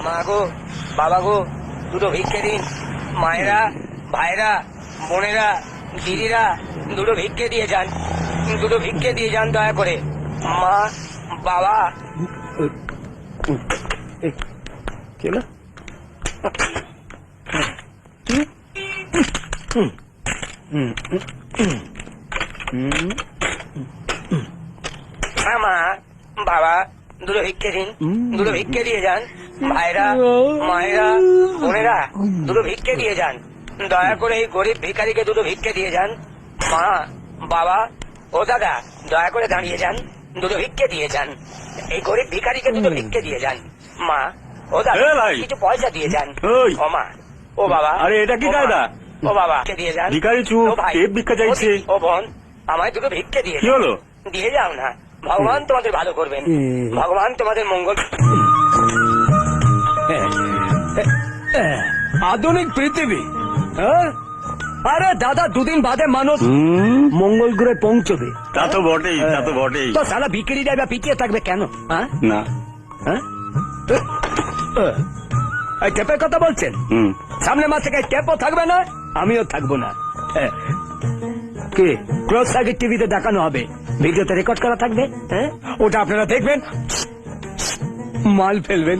মা গো, বাবা গো, দুটো ভিক্ষে দিন। মায়েরা, ভাইরা, বোনেরা, দিদিরা, দুটো ভিক্ষে দিয়ে যান, দুটো ভিক্ষে দিয়ে যান দয়া করে। মা, বাবা। কেন হ্যাঁ মা, বাবা, দুটো ভিক্ষে দিন, দুটো ভিক্ষে দিয়ে যান। ভাইরা, মায়েরা, বোনেরা, দুটো ভিক্ষে দিয়ে যান। দয়া করে এই গরিব ভিখারিকে দুটো ভিক্ষে দিয়ে যান। মা, বাবা, ও দাদা, দয়া করে দাঁড়িয়ে যান, দুটো ভিক্ষে দিয়ে যান। এই গরিব ভিখারিকে দুটো ভিক্ষে দিয়ে যান। মা, ও দাদা, কিছু পয়সা দিয়ে যান। ও মা, ও বাবা। আরে এটা কি কায়দা? ও বাবা, দিয়ে যান। ভিখারি চুপ, ও ভাই, টেপ ভিক্ষা চাইছে। ও বোন, আমায় দুটো ভিক্ষে দিয়ে কি যান। হলো? দিয়ে যাও না, ভগবান তোমাদের ভালো করবেন, ভগবান তোমাদের মঙ্গল। আধুনিক পৃথিবী, হ্যাঁ? আরে দাদা, দুদিন বাদে মানুষ মঙ্গল গ্রহে পৌঁছবে। তা তো বটেই, তা তো বটেই। তো সারা বিক্রি যাবে, পিছিয়ে থাকবে কেন? হ্যাঁ? না। হ্যাঁ? এই টেপের কথা বলছেন? সামনে মাস থেকে টেপও থাকবে না, আমিও থাকবো না। কি ক্লোজ সার্কিট টিভিতে দেখানো হবে, ভিডিওতে রেকর্ড করা থাকবে। হ্যাঁ, ওটা আপনারা দেখবেন, মাল ফেলবেন,